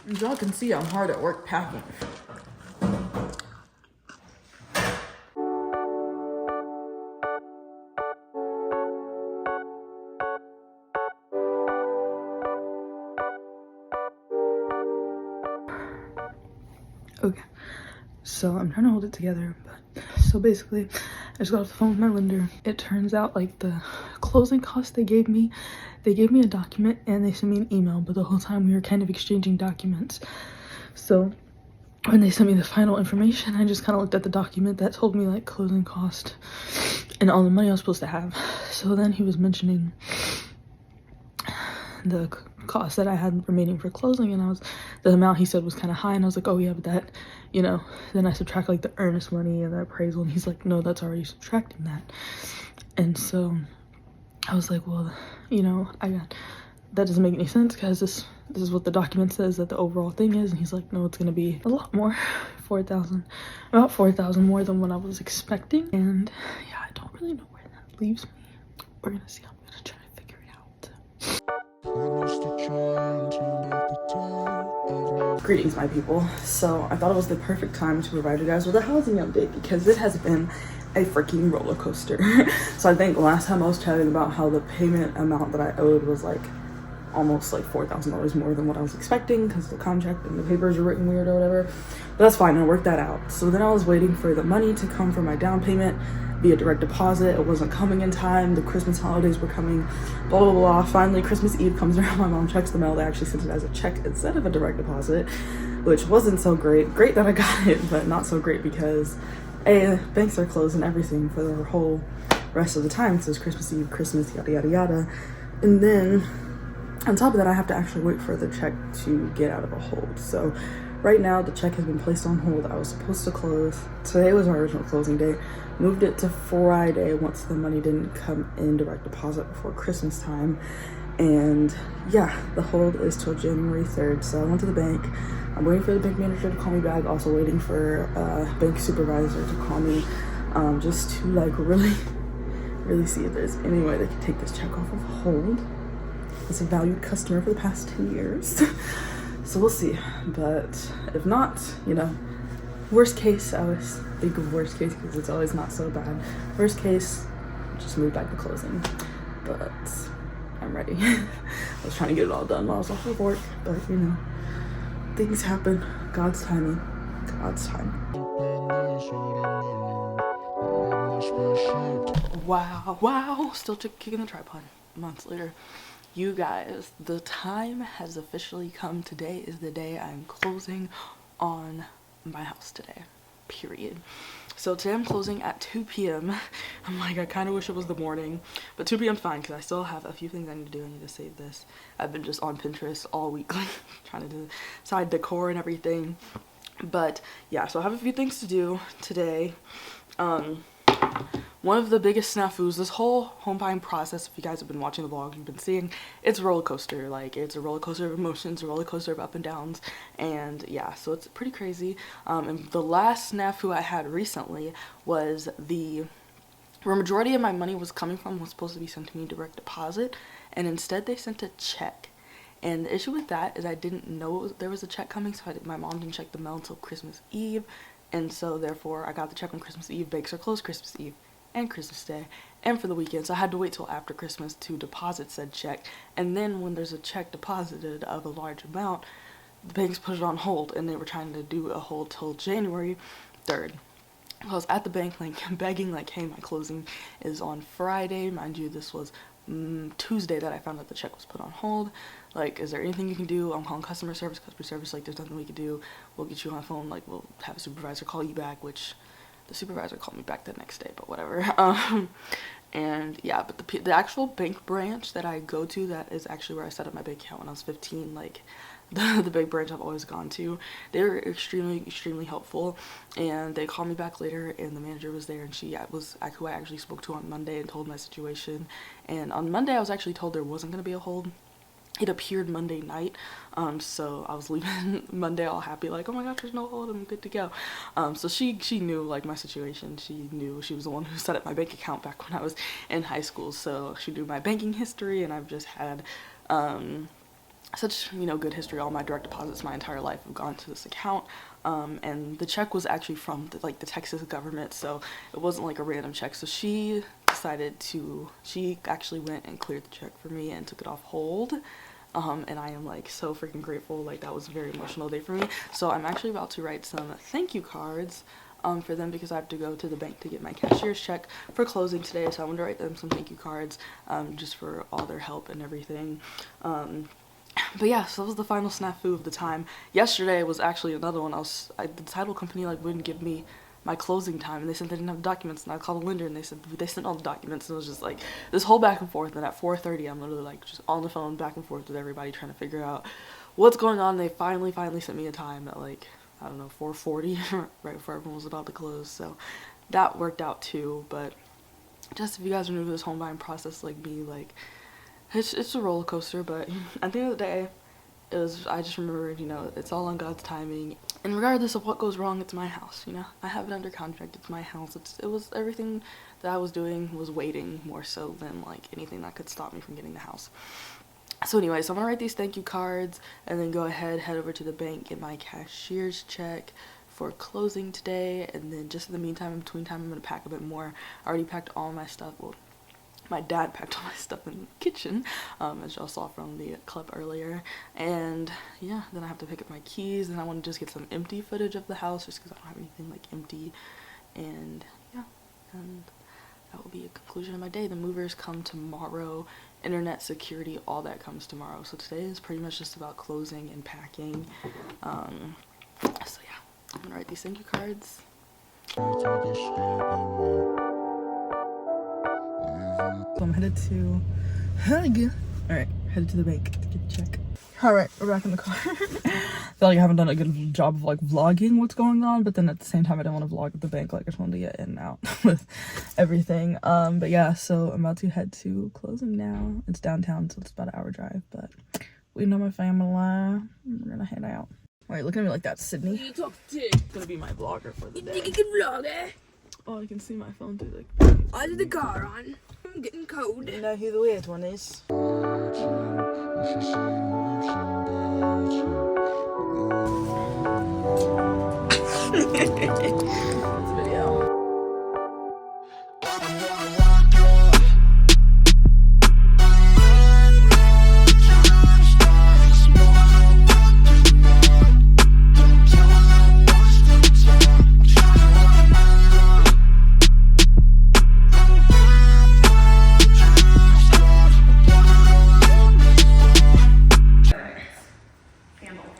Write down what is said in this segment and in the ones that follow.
As y'all can see, I'm hard at work packing. Okay, so I'm trying to hold it together, but so basically, I just got off the phone with my lender. It turns out like the closing costs they gave me a document and they sent me an email, but the whole time we were kind of exchanging documents. So when they sent me the final information, I just kind of looked at the document that told me like closing cost and all the money I was supposed to have. So then he was mentioning the cost that I had remaining for closing, and the amount he said was kind of high, and I was like, oh yeah, but that, you know, then I subtract like the earnest money and the appraisal, and he's like, no, that's already subtracting that. And so I was like, well, you know, that doesn't make any sense because this is what the document says that the overall thing is. And he's like, no, it's gonna be a lot more, about 4,000 more than what I was expecting. And yeah, I don't really know where that leaves me. We're gonna see. I'm gonna try to figure it out. Greetings, my people. So I thought it was the perfect time to provide you guys with a housing update because it has been a freaking roller coaster. So I think last time I was chatting about how the payment amount that I owed was like almost like $4,000 more than what I was expecting because the contract and the papers are written weird or whatever. But that's fine, I worked that out. So then I was waiting for the money to come for my down payment via direct deposit. It wasn't coming in time. The Christmas holidays were coming, blah, blah, blah. Finally, Christmas Eve comes around. My mom checks the mail. They actually sent it as a check instead of a direct deposit, which wasn't so great. Great that I got it, but not so great because banks are closed and everything for the whole rest of the time. So it's Christmas Eve, Christmas, yada, yada, yada. And then on top of that, I have to actually wait for the check to get out of a hold. So right now the check has been placed on hold. I was supposed to close. Today was my original closing date. Moved it to Friday once the money didn't come in direct deposit before Christmas time. And yeah, the hold is till January 3rd. So I went to the bank. I'm waiting for the bank manager to call me back. Also waiting for a bank supervisor to call me, just to like really see if there's any way they can take this check off of hold. As a valued customer for the past 10 years. So we'll see. But if not, you know, worst case, I always think of worst case because it's always not so bad. Worst case, just move back to closing. But I'm ready. I was trying to get it all done while I was off of work, but you know, things happen. God's timing. God's time. Wow. Still kicking the tripod months later. You guys, the time has officially come. Today is the day I'm closing on my house today, period. So today I'm closing at 2 p.m. I'm like, I kind of wish it was the morning, but 2 p.m. is fine because I still have a few things I need to do. I need to save this. I've been just on Pinterest all week, like trying to decide decor and everything. But yeah, so I have a few things to do today. One of the biggest snafus, this whole home buying process, if you guys have been watching the vlog, you've been seeing, it's a roller coaster. Like, it's a roller coaster of emotions, a roller coaster of up and downs, and yeah, so it's pretty crazy. And the last snafu I had recently was where majority of my money was coming from was supposed to be sent to me direct deposit, and instead they sent a check. And the issue with that is I didn't know there was a check coming, so my mom didn't check the mail until Christmas Eve, and so therefore I got the check on Christmas Eve. Banks are closed Christmas Eve and Christmas Day and for the weekend, so I had to wait till after Christmas to deposit said check. And then when there's a check deposited of a large amount, the banks put it on hold, and they were trying to do a hold till January 3rd. I was at the bank like begging, like, hey, my closing is on Friday. Mind you, this was Tuesday that I found out the check was put on hold. Like, is there anything you can do? I'm calling customer service, like, there's nothing we can do. We'll get you on the phone, like, we'll have a supervisor call you back, which the supervisor called me back the next day, but whatever. And yeah, but the actual bank branch that I go to, that is actually where I set up my bank account when I was 15, like, the bank branch I've always gone to, they were extremely helpful. And they called me back later, and the manager was there, and she was who I actually spoke to on Monday and told my situation. And on Monday I was actually told there wasn't going to be a hold. It appeared Monday night, so I was leaving Monday all happy, like, oh my gosh, there's no hold, I'm good to go. So she knew, like, my situation. She knew. She was the one who set up my bank account back when I was in high school, so she knew my banking history, and I've just had such, you know, good history. All my direct deposits my entire life have gone to this account. And the check was actually from the Texas government, so it wasn't like a random check. So she actually went and cleared the check for me and took it off hold. And I am like so freaking grateful. Like, that was a very emotional day for me. So I'm actually about to write some thank you cards for them, because I have to go to the bank to get my cashier's check for closing today. So I want to write them some thank you cards, just for all their help and everything. But yeah, so that was the final snafu of the time. Yesterday was actually another one. The title company like wouldn't give me my closing time, and they said they didn't have documents, and I called the lender and they said they sent all the documents, and it was just like this whole back and forth. And at 4:30 I'm literally like just on the phone back and forth with everybody trying to figure out what's going on. They finally sent me a time at like, I don't know, 4:40 right before everyone was about to close, so that worked out too. But just if you guys are new to this home buying process like me, like it's a roller coaster, but at the end of the day, I just remembered, you know, it's all on God's timing. And regardless of what goes wrong, it's my house, you know. I have it under contract, it's my house. It was everything that I was doing was waiting more so than like anything that could stop me from getting the house. So anyway, so I'm gonna write these thank you cards and then go ahead, head over to the bank, get my cashier's check for closing today. And then just in the meantime, in between time, I'm gonna pack a bit more. I already packed all my stuff. Well, my dad packed all my stuff in the kitchen, as y'all saw from the clip earlier. And yeah, then I have to pick up my keys, and I want to just get some empty footage of the house just because I don't have anything like empty. And yeah, and that will be a conclusion of my day. The movers come tomorrow, internet, security, all that comes tomorrow. So today is pretty much just about closing and packing. So yeah, I'm gonna write these thank you cards. So I'm headed to headed to the bank to get the check. Alright, we're back in the car. I feel like I haven't done a good job of like vlogging what's going on, but then at the same time I didn't want to vlog at the bank. Like, I just wanted to get in and out with everything. But yeah, so I'm about to head to closing now. It's downtown, so it's about an hour drive, but we know my family. We're gonna head out. Alright, look at me like that, Sydney. You talk to? Gonna be my vlogger for the day. You think you can vlog, eh? Oh, I can see my phone through the... I did the car on. I'm getting cold. You know who the weird one is? This video.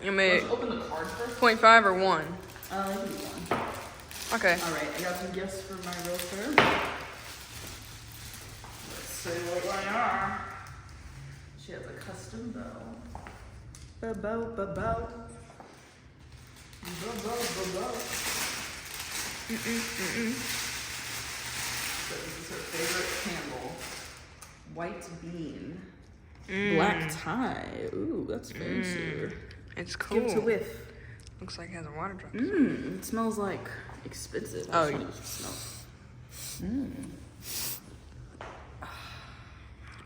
You made Open the card first. 0.5 or 1? One. Okay. Alright, I got some gifts for my realtor. Let's see what they are. She has a custom bow. Bow. Bow. So this is her favorite candle. White bean. Black tie. Ooh, that's fancy. It's cool. Give it a whiff. Looks like it has a water drop. It smells like expensive. Oh, yeah.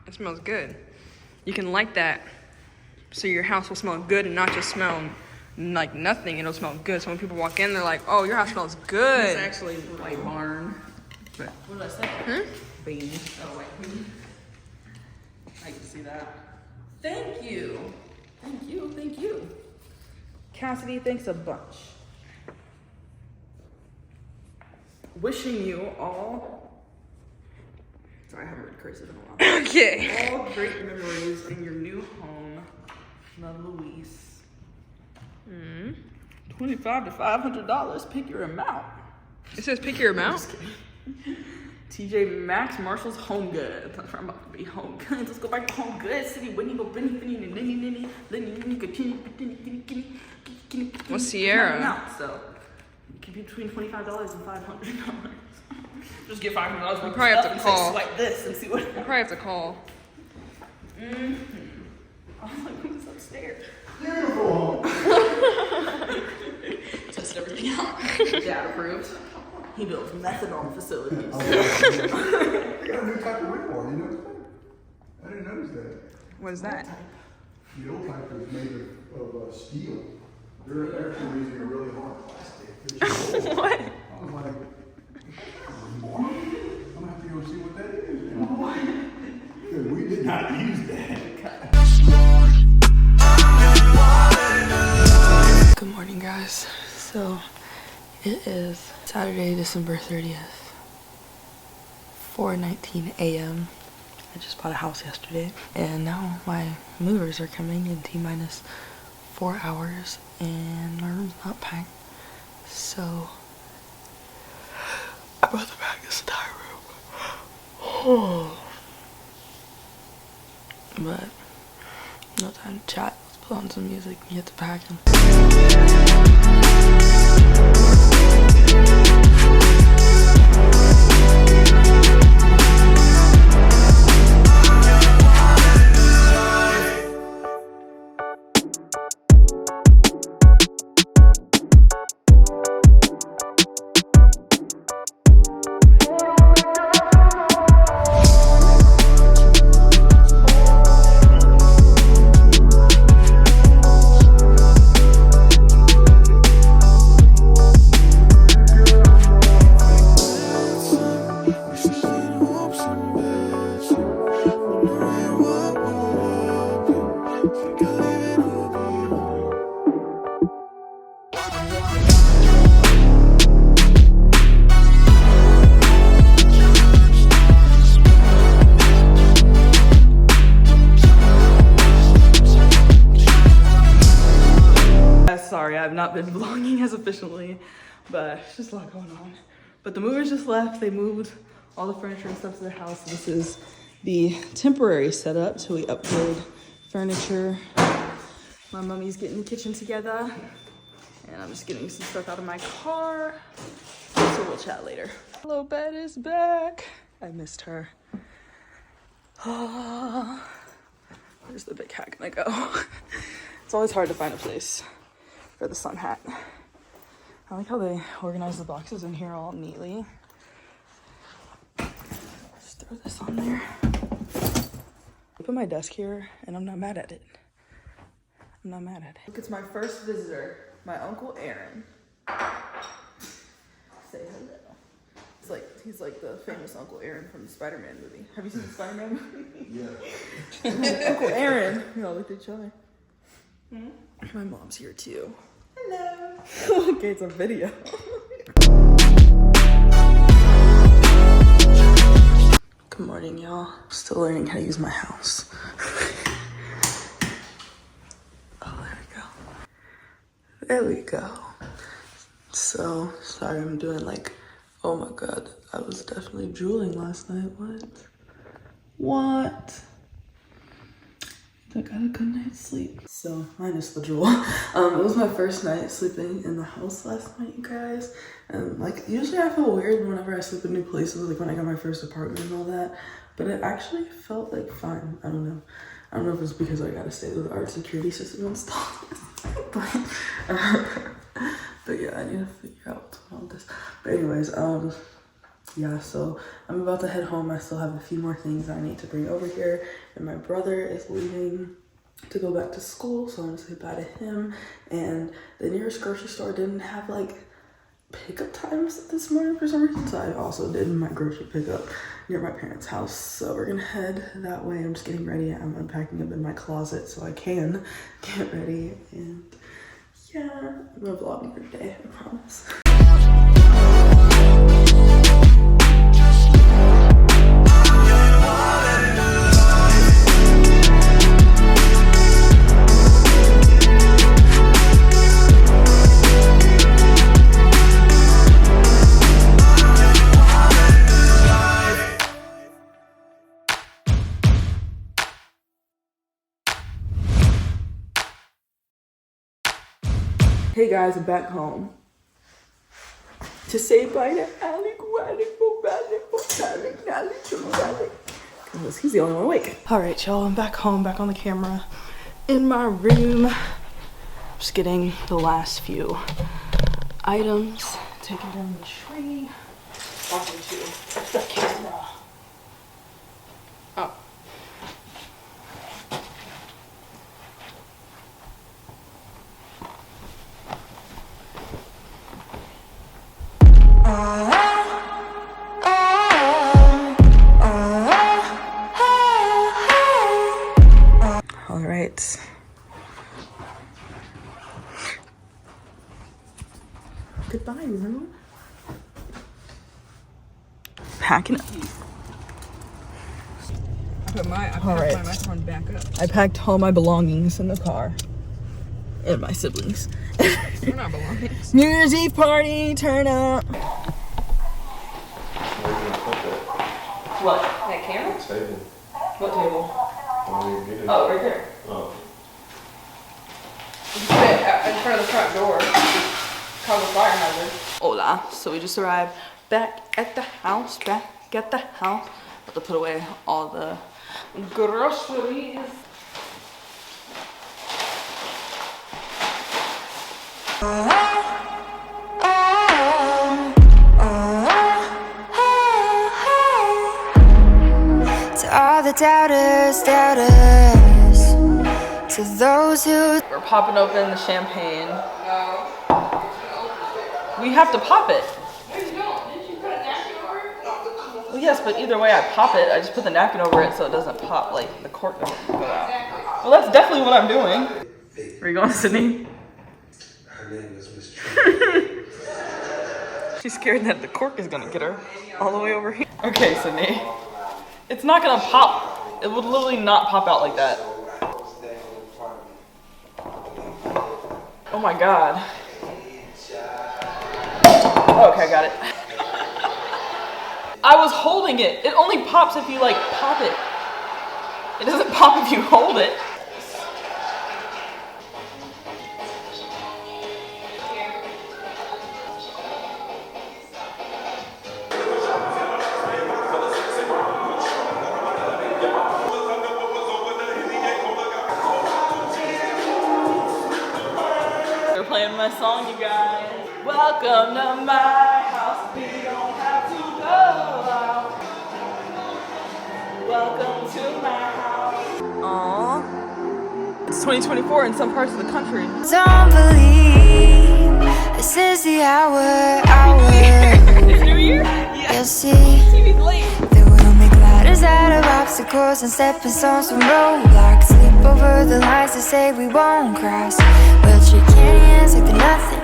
It smells good. You can like that so your house will smell good and not just smell like nothing. It'll smell good. So when people walk in, they're like, oh, your house smells good. It's actually white barn. But what did I say? Bean. Oh, white bean. I can see that. Thank you. Thank you. Cassidy, thanks a bunch. Wishing you all... Sorry, I haven't read cursive in a while. Okay. All great memories in your new home. Love, Louise. $25 to $500. Pick your amount. It says pick your amount? TJ Maxx, Marshall's Home Goods. That's where I'm about to be. Home Goods. Let's go back to Home Goods. City, Whitney, go Benny, What's Sierra? So, it can be between $25 and $500. Just get $500 worth of probably have to and call. say, swipe this and see what. I probably have to call. Oh, look who's upstairs. Beautiful. Tested everything out. Dad approved. He builds methadone facilities. They got a new type of ringboard, you know? I didn't notice that. What is that? The old type is made of steel. They're actually using a really hard plastic. What? I was like, I'm gonna have to go see what that is. Because we did not use that. Good morning, guys. So it is Saturday, December 30th, 4:19 a.m. I just bought a house yesterday, and now my movers are coming in T-minus 4 hours, and my room's not packed. So I'm about to pack this entire room. But no time to chat. Let's put on some music and get to packing. Sorry, I've not been vlogging as efficiently, but it's just a lot going on. But the movers just left. They moved all the furniture and stuff to the house. This is the temporary setup till we upgrade furniture. My mommy's getting the kitchen together, and I'm just getting some stuff out of my car. So we'll chat later. Hello, bed is back. I missed her. Where's the big hat gonna go? It's always hard to find a place for the sun hat. I like how they organize the boxes in here all neatly. Just throw this on there. I put my desk here, and I'm not mad at it. I'm not mad at it. Look, it's my first visitor, my Uncle Aaron. Say hello. He's like the famous Uncle Aaron from the Spider-Man movie. Have you seen the Spider-Man movie? Yeah. Uncle Aaron. We all looked at each other. My mom's here too. Hello. Okay, it's a video. Good morning, y'all. Still learning how to use my house. Oh, there we go. There we go. So, sorry I'm doing like, oh my god, I was definitely drooling last night. What? I got a good night's sleep. So, minus the drool. It was my first night sleeping in the house last night, you guys. And like, usually I feel weird whenever I sleep in new places, like when I got my first apartment and all that. But it actually felt like fine. I don't know. I don't know if it's because I gotta stay with our security system installed. but yeah, I need to figure out what's going on with this. But anyways, yeah, so I'm about to head home. I still have a few more things I need to bring over here, and my brother is leaving to go back to school, so I'm gonna say bye to him. And the nearest grocery store didn't have like pickup times this morning for some reason, so I also did my grocery pickup near my parents' house. So we're gonna head that way. I'm just getting ready. I'm unpacking up in my closet so I can get ready, and yeah, I'm gonna vlog more today, I promise. Hey guys, I'm back home to say bye to Alec. Because he's the only one awake. All right, y'all, I'm back home, back on the camera in my room. Just getting the last few items, taking down the tree, talking to the camera. Oh. goodbye, remember? Packing up. I put my microphone back up. I packed all my belongings in the car. And my siblings. We're not belongings. New Year's Eve party, turn up. Where are you gonna put that What? That camera? table? What table? When you get it? Oh, right there. Oh. You put it in front of the front door. Cause a fire hazard. Hola. So we just arrived back at the house. About to put away all the groceries. To all the doubters, to those who We're popping open the champagne. No. We have to pop it. No, you don't. Didn't you put a napkin over it? Well, yes, but either way I pop it, I just put the napkin over it so it doesn't pop, like the cork doesn't go out. Exactly. Well, that's definitely what I'm doing. Where you going, Sydney? Her name is Miss Tree. She's scared that the cork is gonna get her all the way over here. Okay, Sydney. It's not gonna pop. It would literally not pop out like that. Oh my god. Okay, got it. I was holding it. It only pops if you like pop it. It doesn't pop if you hold it. They're playing my song, you guys. Welcome to my house. We don't have to go out. Welcome to my house. Aww. It's 2024 in some parts of the country. don't believe this is the hour. It's New Year? You'll see TV's late. that we'll make ladders out of obstacles and stepping stones from roadblocks. Leap over the lines to say we won't cross, but your hands like they're nothing.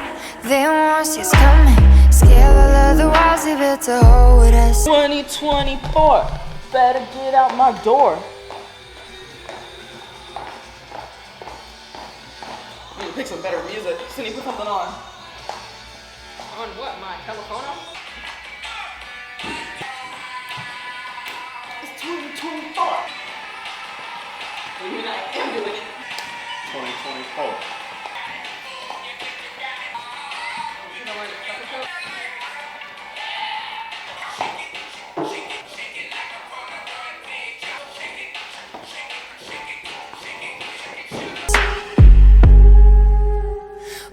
They won't see us coming. Scale all of the walls they built to hold us. 2024. Better get out my door. Need to pick some better music. Cindy, put something on. On what? My telephone? It's 2024. What do you mean I am doing it? 2024.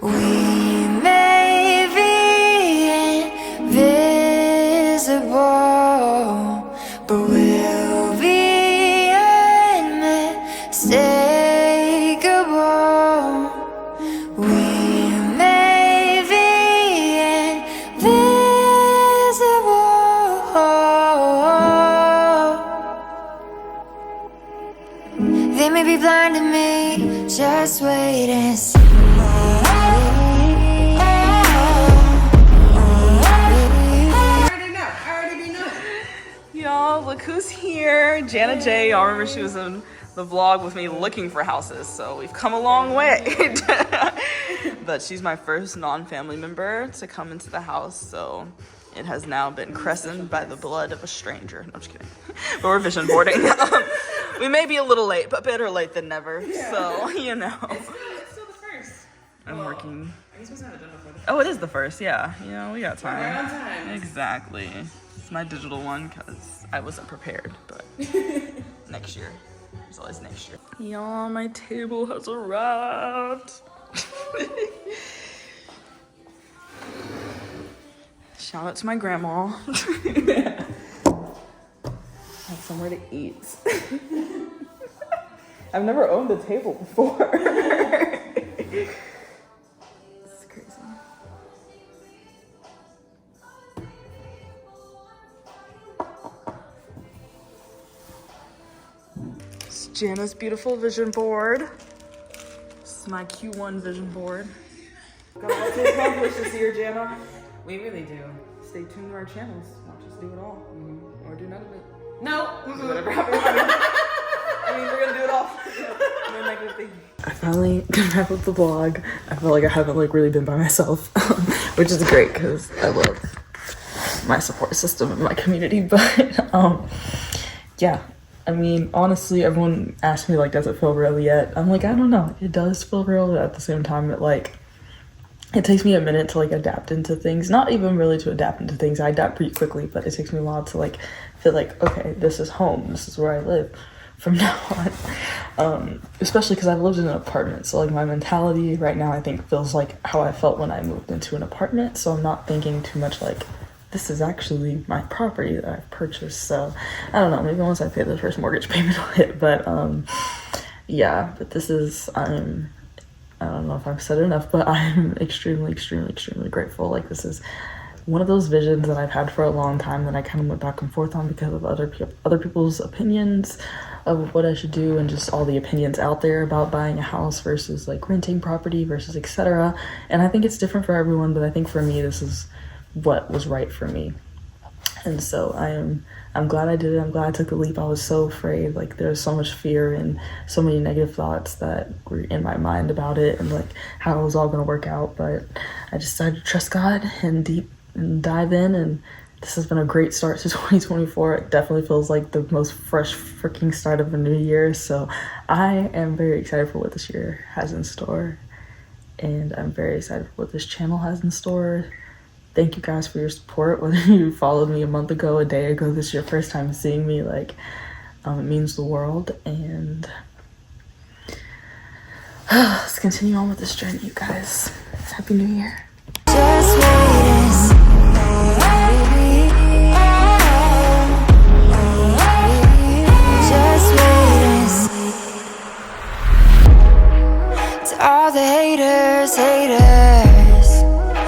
We may be invisible, but we'll be unmistakable. We may be invisible. They may be blind to me, just wait and see. Y'all, look who's here. Jana J. Y'all remember she was in the vlog with me looking for houses, so we've come a long way. But she's my first non-family member to come into the house, so it has now been christened by the blood of a stranger. No, I'm just kidding. But we're vision boarding. We may be a little late, but better late than never. Yeah. So, you know. It's still the first. I'm working. I guess we haven't done it before. Oh, it is the first, yeah. You know, we got time. Right on time. Exactly. It's my digital one because I wasn't prepared, but next year. There's always next year. Y'all, my table has arrived. Shout out to my grandma. Have somewhere to eat. I've never owned a table before. It's crazy. It's Jana's beautiful vision board. This is my Q1 vision board. got a lot to accomplish this year, Jana. We really do. Stay tuned to our channels. Not just do it all. Or do none of it. No. Whatever happens. I mean, we're gonna do it all. No negative thing. I finally can wrap up the vlog. I feel like I haven't like really been by myself, which is great because I love my support system and my community. But yeah, I mean, honestly, everyone asked me like, does it feel real yet? I'm like, I don't know. It does feel real, but at the same time, it takes me a minute to like adapt into things. Not even really to adapt into things. I adapt pretty quickly, but it takes me a while to like feel like, okay, this is home. This is where I live from now on. Especially because I've lived in an apartment. So like my mentality right now, I think feels like how I felt when I moved into an apartment. So I'm not thinking too much like, this is actually my property that I've purchased. So I don't know, maybe once I pay the first mortgage payment I'll hit. But yeah, but this is, I don't know if I've said it enough, but I'm extremely, extremely, extremely grateful. Like this is one of those visions that I've had for a long time that I kind of went back and forth on because of other people's opinions of what I should do and just all the opinions out there about buying a house versus like renting property versus etc. And I think it's different for everyone, but I think for me, this is what was right for me. And so I'm glad I did it. I'm glad I took the leap. I was so afraid. Like there was so much fear and so many negative thoughts that were in my mind about it and like how it was all gonna work out. But I just decided to trust God and dive in, and this has been a great start to 2024. It definitely feels like the most fresh freaking start of a new year. So I am very excited for what this year has in store. And I'm very excited for what this channel has in store. Thank you guys for your support. Whether you followed me a month ago, a day ago, this is your first time seeing me, like, it means the world. And let's continue on with this journey, you guys. Happy New Year.